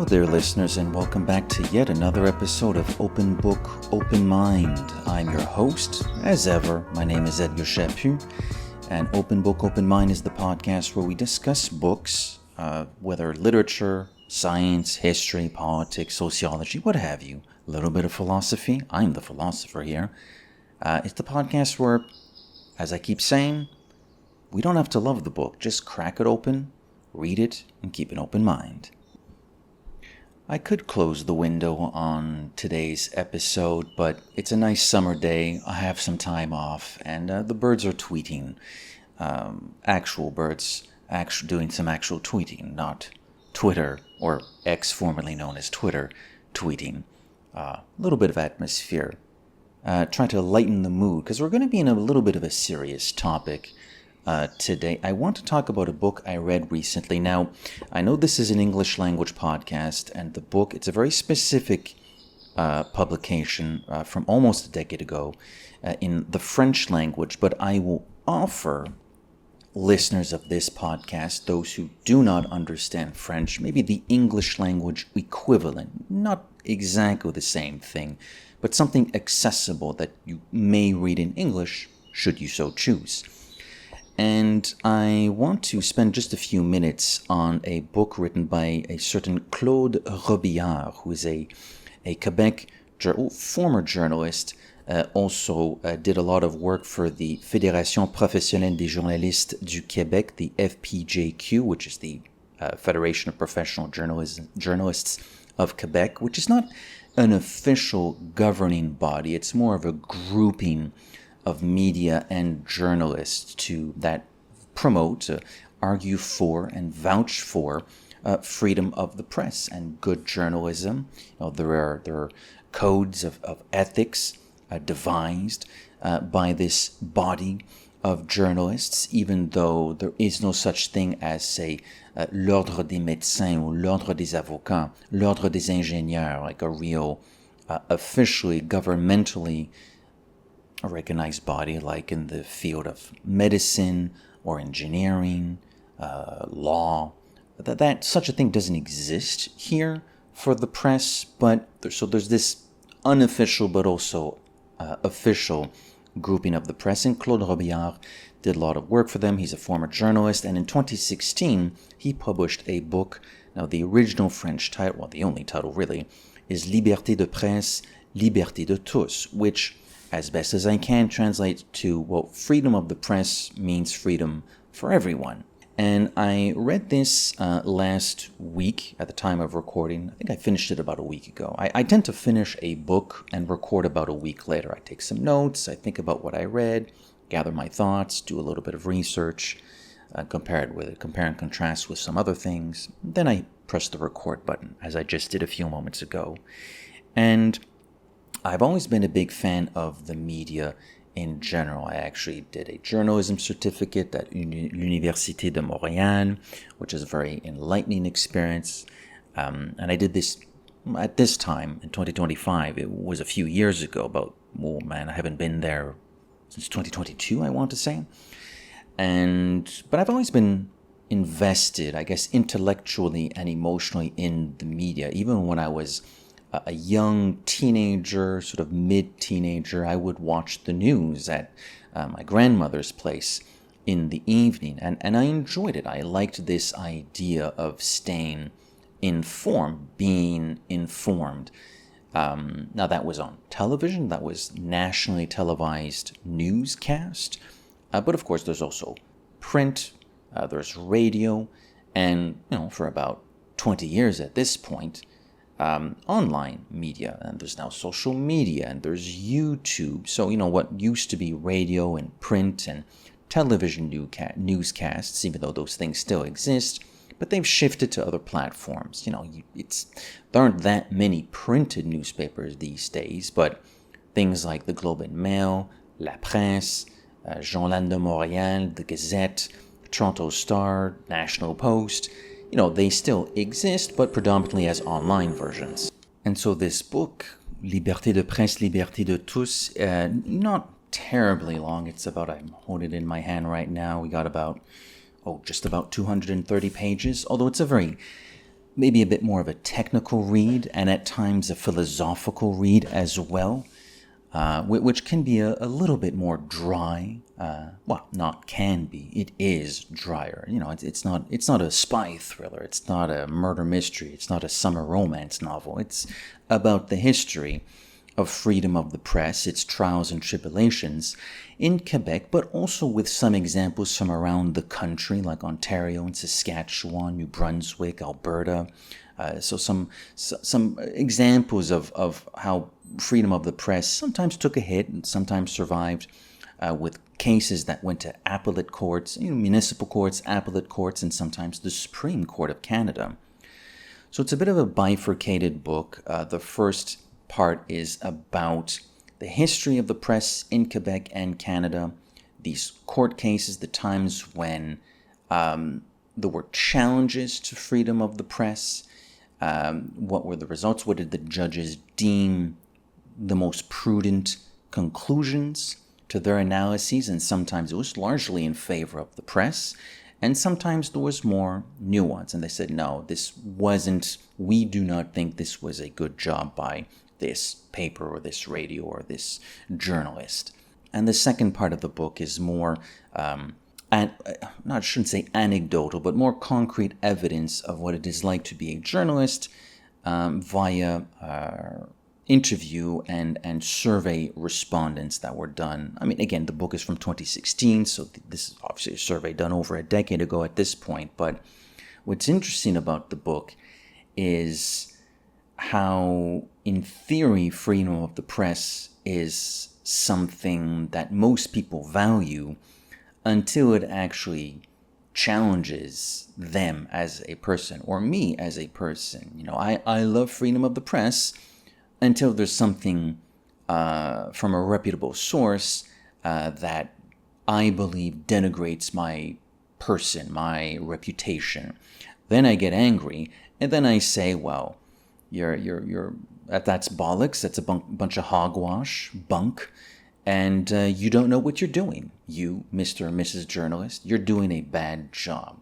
there, listeners, and welcome back to yet another episode of Open Book, Open Mind. I'm your host, as ever. My name is Edgar Chaput, and Open Book, Open Mind is the podcast where we discuss books, whether literature, science, history, politics, sociology, what have you. A little bit of philosophy. I'm the philosopher here. It's the podcast where, as I keep saying, we don't have to love the book. Just crack it open, read it, and keep an open mind. I could close the window on today's episode, but it's a nice summer day. I have some time off, and the birds are tweeting. Actual birds doing some actual tweeting, not Twitter, or X, formerly known as Twitter, tweeting. A little bit of atmosphere. Try to lighten the mood, because we're going to be in a little bit of a serious topic today. I want to talk about a book I read recently. Now, I know this is an English language podcast, and the book, it's a very specific publication from almost a decade ago in the French language, but I will offer listeners of this podcast, those who do not understand French, maybe the English language equivalent, not exactly the same thing, but something accessible that you may read in English, should you so choose. And I want to spend just a few minutes on a book written by a certain Claude Robillard, who is a Quebec former journalist, also did a lot of work for the Fédération Professionnelle des Journalistes du Québec, the FPJQ, which is the Federation of Professional Journalists of Quebec, which is not an official governing body. It's more of a grouping of media and journalists that promote, argue for, and vouch for freedom of the press and good journalism. There are codes of ethics devised by this body of journalists, even though there is no such thing as, say, l'ordre des médecins or l'ordre des avocats, l'ordre des ingénieurs, like a real officially, governmentally a recognized body, like in the field of medicine or engineering, law. That such a thing doesn't exist here for the press, but there's this unofficial but also official grouping of the press, and Claude Robillard did a lot of work for them. He's a former journalist, and in 2016 he published a book. Now the original French title, well, the only title really, is Liberté de Presse, Liberté de Tous, which, as best as I can, translate to, well, freedom of the press means freedom for everyone. And I read this last week at the time of recording. I think I finished it about a week ago. I tend to finish a book and record about a week later. I take some notes, I think about what I read, gather my thoughts, do a little bit of research, compare and contrast with some other things. Then I press the record button, as I just did a few moments ago. And I've always been a big fan of the media in general. I actually did a journalism certificate at Liberté de Montréal, which is a very enlightening experience. And I did this at this time in 2025. It was a few years ago, I haven't been there since 2022, I want to say. But I've always been invested, I guess, intellectually and emotionally in the media. Even when I was a young teenager, sort of mid-teenager, I would watch the news at my grandmother's place in the evening, and I enjoyed it. I liked this idea of staying informed, being informed. Now that was on television, that was nationally televised newscast, but of course there's also print, there's radio, and for about 20 years at this point, online media, and there's now social media, and there's YouTube. So, what used to be radio and print and television newscasts, even though those things still exist, but they've shifted to other platforms. There aren't that many printed newspapers these days, but things like the Globe and Mail, La Presse, Journal de Montréal, the Gazette, Toronto Star, National Post, they still exist, but predominantly as online versions. And so this book, Liberté de Presse, Liberté de Tous, not terribly long. It's about, I'm holding it in my hand right now. We got just about 230 pages, although it's a very maybe a bit more of a technical read, and at times a philosophical read as well, which can be a little bit more dry. Well, not can be. It is drier. It's not a spy thriller. It's not a murder mystery. It's not a summer romance novel. It's about the history of freedom of the press, its trials and tribulations in Quebec, but also with some examples from around the country, like Ontario and Saskatchewan, New Brunswick, Alberta. So some examples of how freedom of the press sometimes took a hit and sometimes survived, with cases that went to appellate courts, municipal courts, appellate courts, and sometimes the Supreme Court of Canada. So it's a bit of a bifurcated book. The first part is about the history of the press in Quebec and Canada, these court cases, the times when there were challenges to freedom of the press, what were the results, what did the judges deem the most prudent conclusions to their analyses, and sometimes it was largely in favor of the press, and sometimes there was more nuance, and they said, no, we do not think this was a good job by this paper or this radio or this journalist. And the second part of the book is more, I shouldn't say anecdotal, but more concrete evidence of what it is like to be a journalist via interview and survey respondents that were done. I mean, again, the book is from 2016, so this is obviously a survey done over a decade ago at this point. But what's interesting about the book is how, in theory, freedom of the press is something that most people value until it actually challenges them as a person, or me as a person. I love freedom of the press until there's something from a reputable source that I believe denigrates my person, my reputation. Then I get angry, and then I say, well, that's bollocks. That's a bunch of hogwash, bunk, and you don't know what you're doing. You, Mr. and Mrs. Journalist, you're doing a bad job.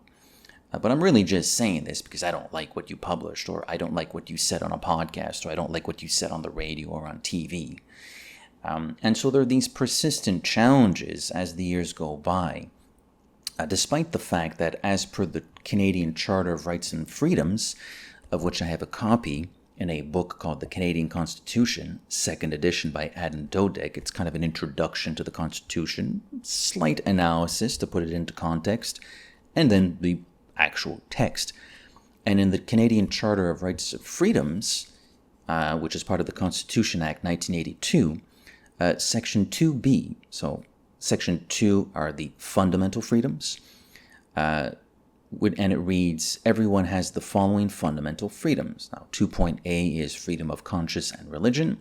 But I'm really just saying this because I don't like what you published, or I don't like what you said on a podcast, or I don't like what you said on the radio or on TV. And so there are these persistent challenges as the years go by, despite the fact that, as per the Canadian Charter of Rights and Freedoms, of which I have a copy in a book called The Canadian Constitution, 2nd edition by Adam Dodek. It's kind of an introduction to the Constitution, slight analysis to put it into context, and then the actual text. And in the Canadian Charter of Rights and Freedoms, which is part of the Constitution Act 1982, Section 2B, so Section 2 are the fundamental freedoms, and it reads, everyone has the following fundamental freedoms. Now, 2.A is freedom of conscience and religion,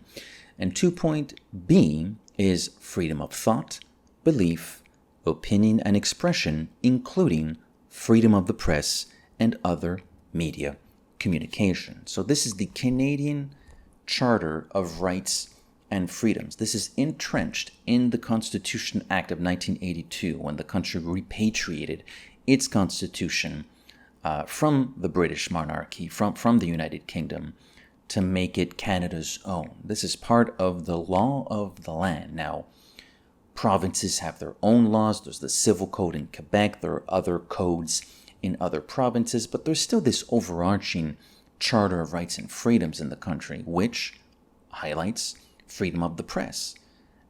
and 2.B is freedom of thought, belief, opinion, and expression, including freedom of the press and other media communication. So this is the Canadian Charter of Rights and Freedoms. This is entrenched in the Constitution Act of 1982, when the country repatriated its constitution from the British monarchy, from the United Kingdom, to make it Canada's own. This is part of the law of the land. Now, provinces have their own laws. There's the civil code in Quebec. There are other codes in other provinces, but there's still this overarching Charter of Rights and Freedoms in the country, which highlights freedom of the press.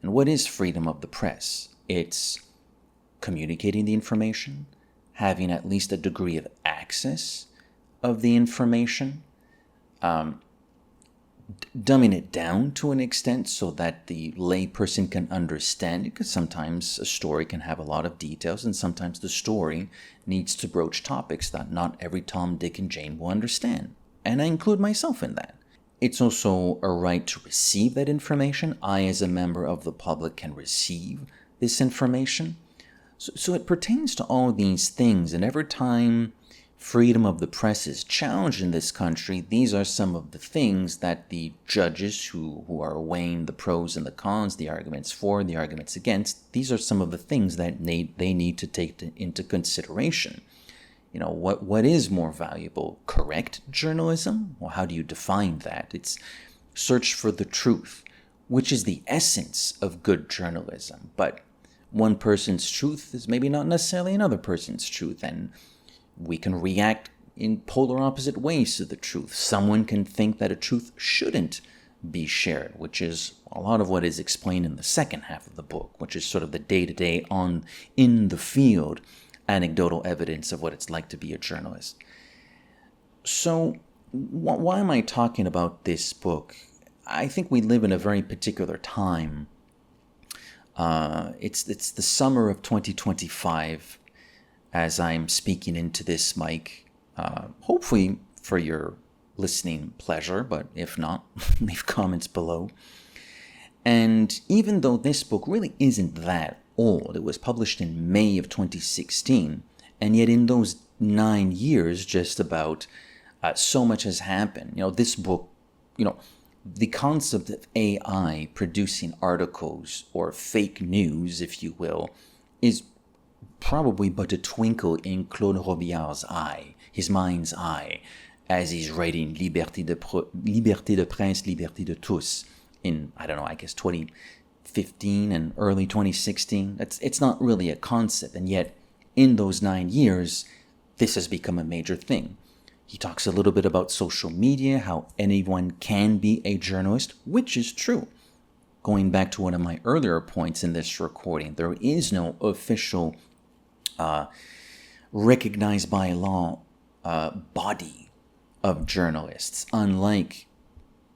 And what is freedom of the press? It's communicating the information, having at least a degree of access of the information, dumbing it down to an extent so that the layperson can understand it, because sometimes a story can have a lot of details, and sometimes the story needs to broach topics that not every Tom, Dick, and Jane will understand. And I include myself in that. It's also a right to receive that information. I, as a member of the public, can receive this information. So it pertains to all these things, and every time freedom of the press is challenged in this country, these are some of the things that the judges who are weighing the pros and the cons, the arguments for, the arguments against, these are some of the things that they need to take into consideration what is more valuable? Correct journalism? Well, how do you define that? It's search for the truth, which is the essence of good journalism. But one person's truth is maybe not necessarily another person's truth, and we can react in polar opposite ways to the truth. Someone can think that a truth shouldn't be shared, which is a lot of what is explained in the second half of the book, which is sort of the day-to-day in the field anecdotal evidence of what it's like to be a journalist. So why am I talking about this book? I think we live in a very particular time. It's the summer of 2025 as I'm speaking into this mic, hopefully for your listening pleasure, but if not, leave comments below. And even though this book really isn't that old, it was published in May of 2016, and yet in those 9 years, just about, so much has happened. This book, the concept of AI producing articles or fake news, if you will, is probably but a twinkle in Claude Robillard's eye, his mind's eye, as he's writing Liberté de Presse, Liberté de Tous in, I guess 2015 and early 2016. It's not really a concept, and yet in those 9 years, this has become a major thing. He talks a little bit about social media, how anyone can be a journalist, which is true. Going back to one of my earlier points in this recording, there is no official, recognized by law body of journalists, unlike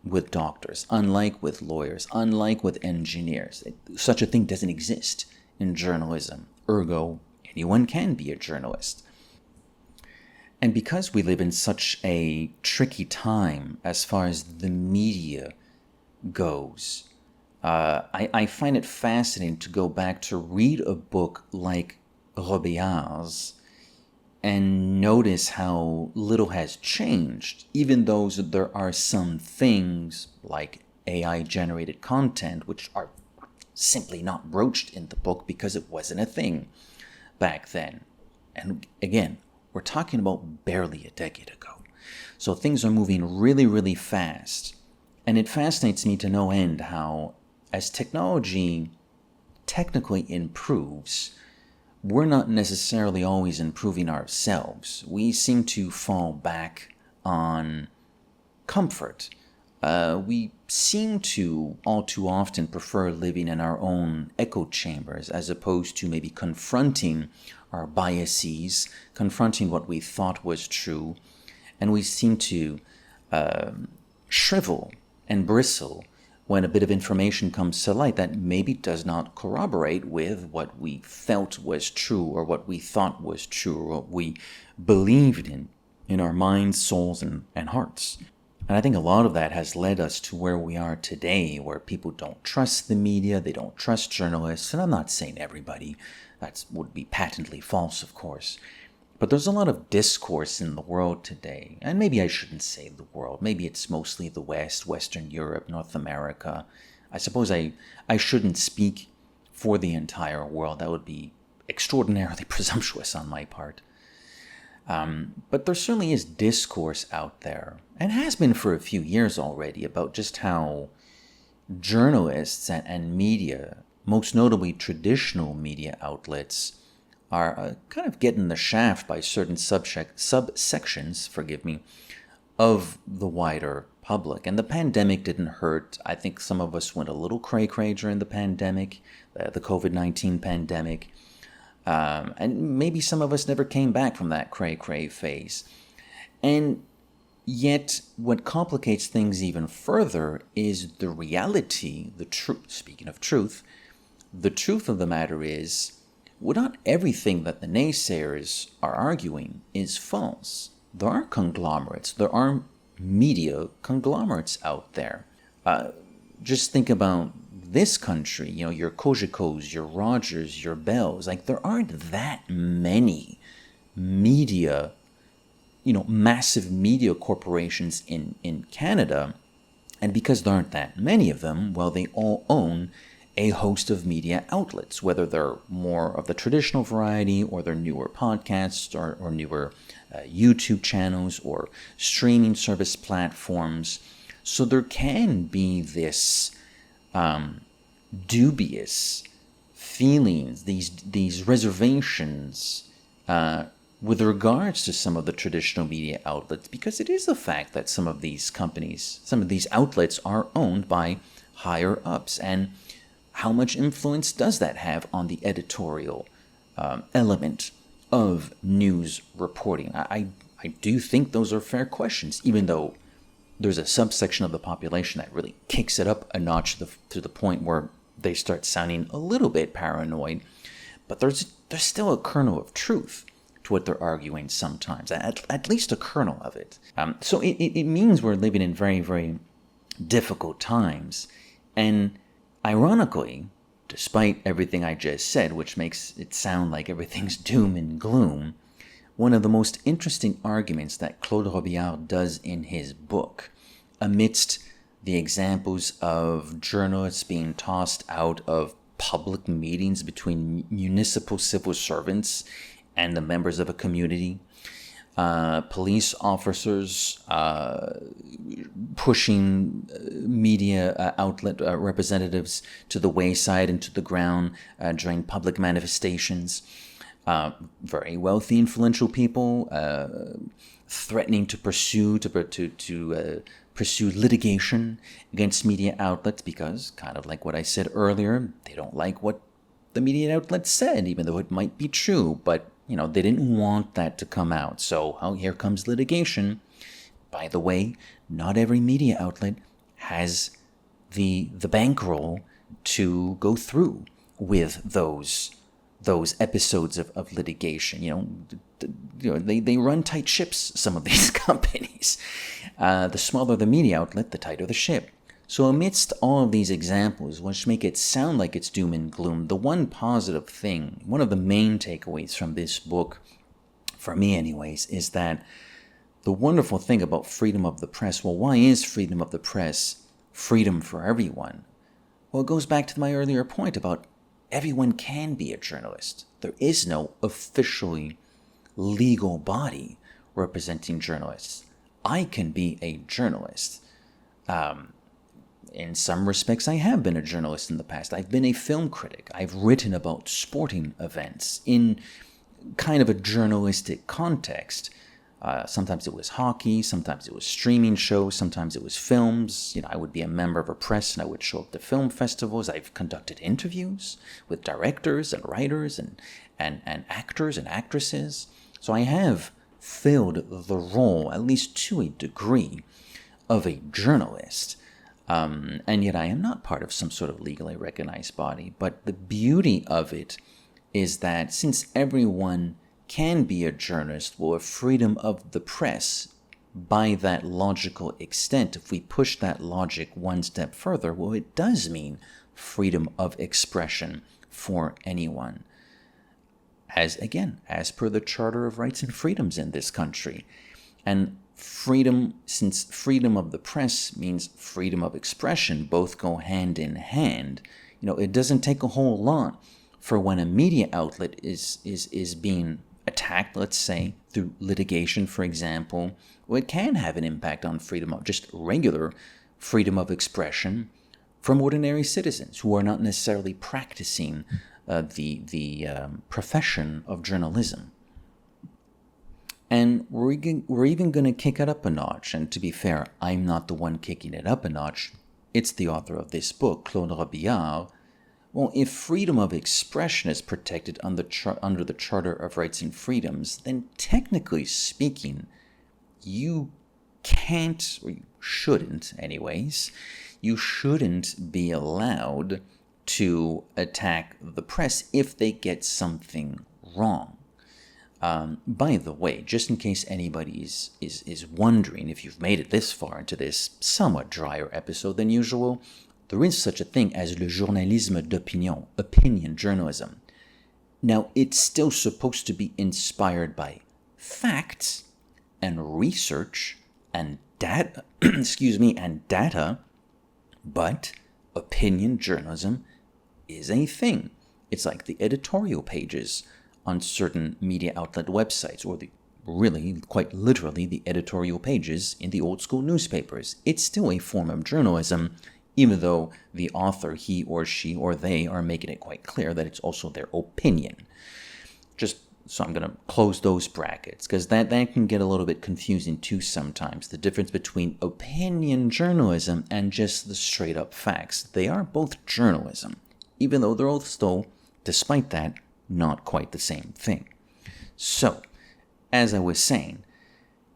with doctors, unlike with lawyers, unlike with engineers. Such a thing doesn't exist in journalism. Ergo, anyone can be a journalist. And because we live in such a tricky time as far as the media goes, I find it fascinating to go back to read a book like Robillard's and notice how little has changed, even though there are some things like AI-generated content which are simply not broached in the book because it wasn't a thing back then. And again, we're talking about barely a decade ago. So things are moving really, really fast. And it fascinates me to no end how, as technology technically improves, we're not necessarily always improving ourselves. We seem to fall back on comfort. We seem to, all too often, prefer living in our own echo chambers as opposed to maybe confronting our biases, confronting what we thought was true, and we seem to shrivel and bristle when a bit of information comes to light that maybe does not corroborate with what we felt was true or what we thought was true or what we believed in our minds, souls, and hearts. And I think a lot of that has led us to where we are today, where people don't trust the media, they don't trust journalists, and I'm not saying everybody. That would be patently false, of course. But there's a lot of discourse in the world today, and maybe I shouldn't say the world. Maybe it's mostly the West, Western Europe, North America. I suppose I shouldn't speak for the entire world. That would be extraordinarily presumptuous on my part. But there certainly is discourse out there, and has been for a few years already, about just how journalists and media, most notably traditional media outlets, are kind of getting the shaft by certain subsections, of the wider public. And the pandemic didn't hurt. I think some of us went a little cray-cray during the pandemic, the COVID-19 pandemic. And maybe some of us never came back from that cray-cray phase. And yet, what complicates things even further is the reality, the truth. Speaking of truth, the truth of the matter is, well, not everything that the naysayers are arguing is false. There are conglomerates. There are media conglomerates out there. Just think about this country, your Kojikos, your Rogers, your Bells. There aren't that many media, massive media corporations in Canada. And because there aren't that many of them, well, they all own a host of media outlets, whether they're more of the traditional variety or they're newer podcasts or newer YouTube channels or streaming service platforms. So there can be this dubious feelings, these reservations with regards to some of the traditional media outlets, because it is the fact that some of these companies, some of these outlets are owned by higher ups. And how much influence does that have on the editorial element of news reporting? I do think those are fair questions, even though there's a subsection of the population that really kicks it up a notch to the point where they start sounding a little bit paranoid. But there's still a kernel of truth to what they're arguing sometimes, at least a kernel of it. So it means we're living in very, very difficult times. And ironically, despite everything I just said, which makes it sound like everything's doom and gloom, one of the most interesting arguments that Claude Robillard does in his book, amidst the examples of journalists being tossed out of public meetings between municipal civil servants and the members of a community, police officers pushing media outlet representatives to the wayside and to the ground during public manifestations, very wealthy, influential people threatening to pursue litigation against media outlets because, kind of like what I said earlier, they don't like what the media outlet said, even though it might be true, but they didn't want that to come out. So here comes litigation. By the way, not every media outlet has the bankroll to go through with those episodes of litigation. They run tight ships, some of these companies. The smaller the media outlet, the tighter the ship. So amidst all of these examples, which make it sound like it's doom and gloom, the one positive thing, one of the main takeaways from this book, for me anyways, is that the wonderful thing about freedom of the press, well, why is freedom of the press freedom for everyone? Well, it goes back to my earlier point about everyone can be a journalist. There is no officially legal body representing journalists. I can be a journalist. In some respects, I have been a journalist in the past. I've been a film critic. I've written about sporting events in kind of a journalistic context. Sometimes it was hockey, sometimes it was streaming shows, sometimes it was films. I would be a member of a press and I would show up to film festivals. I've conducted interviews with directors and writers and actors and actresses. So I have filled the role, at least to a degree, of a journalist. And yet I am not part of some sort of legally recognized body. But the beauty of it is that since everyone can be a journalist, well, a freedom of the press, by that logical extent, if we push that logic one step further, well, it does mean freedom of expression for anyone. As per the Charter of Rights and Freedoms in this country. And freedom, since freedom of the press means freedom of expression, both go hand in hand. It doesn't take a whole lot for when a media outlet is being attacked, let's say, through litigation, for example. Well, it can have an impact on freedom of just regular freedom of expression from ordinary citizens who are not necessarily practicing the profession of journalism. And we're even going to kick it up a notch. And to be fair, I'm not the one kicking it up a notch. It's the author of this book, Claude Robillard. Well, if freedom of expression is protected under the Charter of Rights and Freedoms, then technically speaking, you can't, or you shouldn't anyways, you shouldn't be allowed to attack the press if they get something wrong. By the way, just in case anybody is wondering, if you've made it this far into this somewhat drier episode than usual, there is such a thing as le journalisme d'opinion, opinion journalism. Now, it's still supposed to be inspired by facts and research and data, but opinion journalism is a thing. It's like the editorial pages on certain media outlet websites, or really, quite literally, the editorial pages in the old school newspapers. It's still a form of journalism, even though the author, he or she or they, are making it quite clear that it's also their opinion. So I'm going to close those brackets, because that can get a little bit confusing too sometimes, the difference between opinion journalism and just the straight up facts. They are both journalism, even though they're also, despite that, not quite the same thing. So, as I was saying,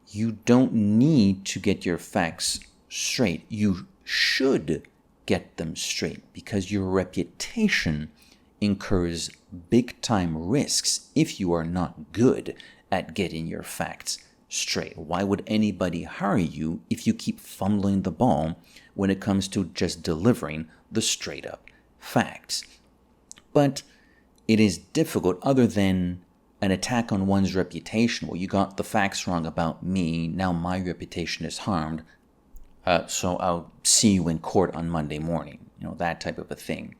you don't need to get your facts straight. You should get them straight, because your reputation incurs big-time risks if you are not good at getting your facts straight. Why would anybody hire you if you keep fumbling the ball when it comes to just delivering the straight-up facts? But it is difficult, other than an attack on one's reputation. Well, you got the facts wrong about me, now my reputation is harmed, so I'll see you in court on Monday morning. That type of a thing.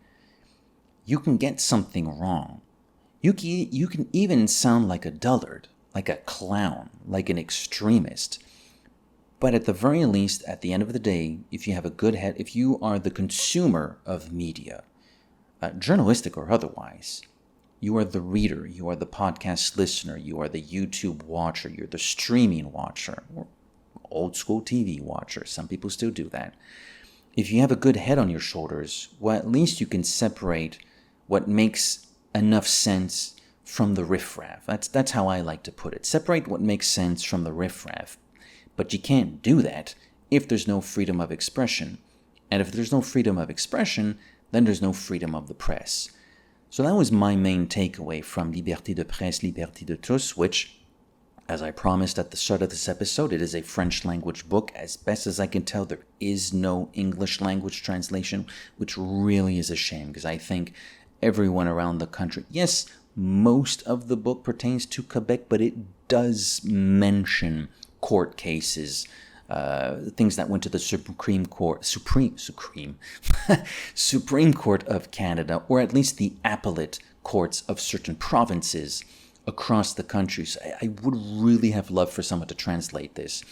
You can get something wrong. You can even sound like a dullard, like a clown, like an extremist. But at the very least, at the end of the day, if you have a good head, if you are the consumer of media, journalistic or otherwise, you are the reader, you are the podcast listener, you are the YouTube watcher, you're the streaming watcher, or old school TV watcher. Some people still do that. If you have a good head on your shoulders, well, at least you can separate what makes enough sense from the riffraff. That's how I like to put it. Separate what makes sense from the riffraff. But you can't do that if there's no freedom of expression. And if there's no freedom of expression, then there's no freedom of the press. So that was my main takeaway from Liberté de Presse, Liberté de Tous, which, as I promised at the start of this episode, it is a French language book. As best as I can tell, there is no English language translation, which really is a shame, because I think everyone around the country, yes, most of the book pertains to Quebec, but it does mention court cases, things that went to the Supreme Court of Canada, or at least the appellate courts of certain provinces across the country. So I would really have loved for someone to translate this.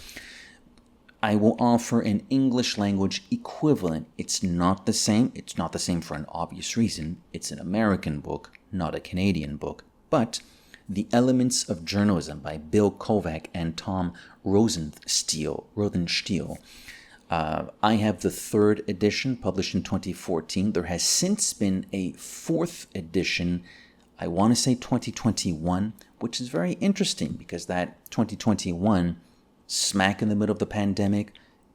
I will offer an English language equivalent. It's not the same. It's not the same for an obvious reason. It's an American book, not a Canadian book. But The Elements of Journalism by Bill Kovac and Tom Rosenstiel. I have the third edition, published in 2014. There has since been a fourth edition, I want to say 2021, which is very interesting, because that 2021, smack in the middle of the pandemic,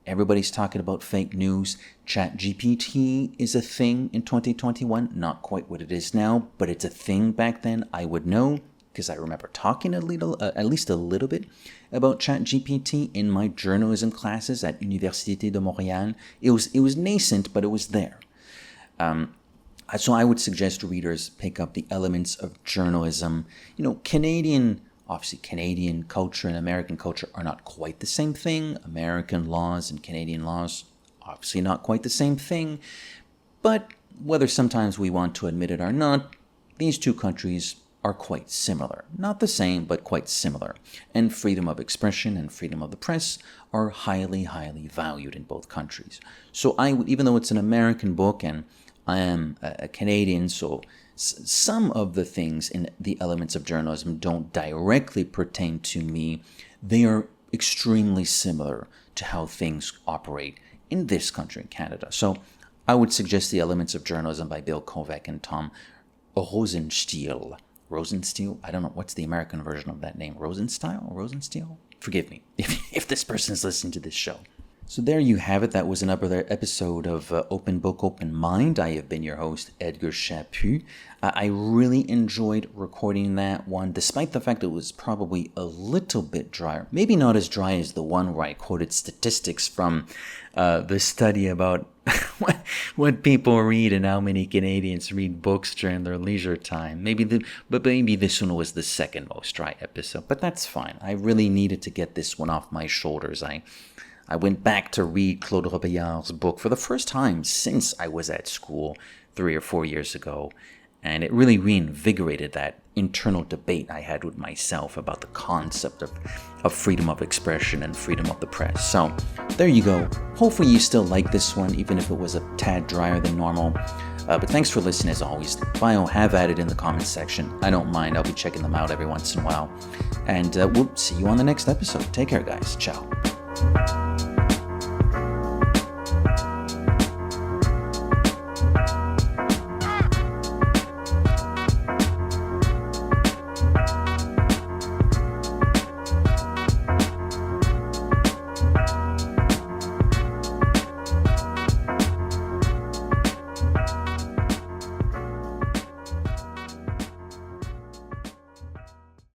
everybody's talking about fake news. ChatGPT is a thing in 2021, not quite what it is now, but it's a thing back then. I would know, because I remember talking at least a little bit about ChatGPT in my journalism classes at Université de Montréal. It was nascent, but it was there. So I would suggest readers pick up The Elements of Journalism. Obviously, Canadian culture and American culture are not quite the same thing. American laws and Canadian laws, obviously not quite the same thing. But whether sometimes we want to admit it or not, these two countries are quite similar. Not the same, but quite similar. And freedom of expression and freedom of the press are highly, highly valued in both countries. So even though it's an American book and I am a Canadian, so some of the things in The Elements of Journalism don't directly pertain to me. They are extremely similar to how things operate in this country, in Canada. So I would suggest The Elements of Journalism by Bill Kovac and Tom Rosenstiel. Rosenstiel? I don't know. What's the American version of that name? Rosenstiel? Forgive me if this person is listening to this show. So there you have it. That was another episode of Open Book, Open Mind. I have been your host, Edgar Chaput. I really enjoyed recording that one, despite the fact it was probably a little bit drier. Maybe not as dry as the one where I quoted statistics from the study about what people read and how many Canadians read books during their leisure time. Maybe this one was the second most dry episode, but that's fine. I really needed to get this one off my shoulders. I went back to read Claude Robillard's book for the first time since I was at school 3 or 4 years ago, and it really reinvigorated that internal debate I had with myself about the concept of freedom of expression and freedom of the press. So there you go. Hopefully you still like this one, even if it was a tad drier than normal. But thanks for listening as always. Bio, have at it in the comments section. I don't mind. I'll be checking them out every once in a while. And we'll see you on the next episode. Take care, guys. Ciao.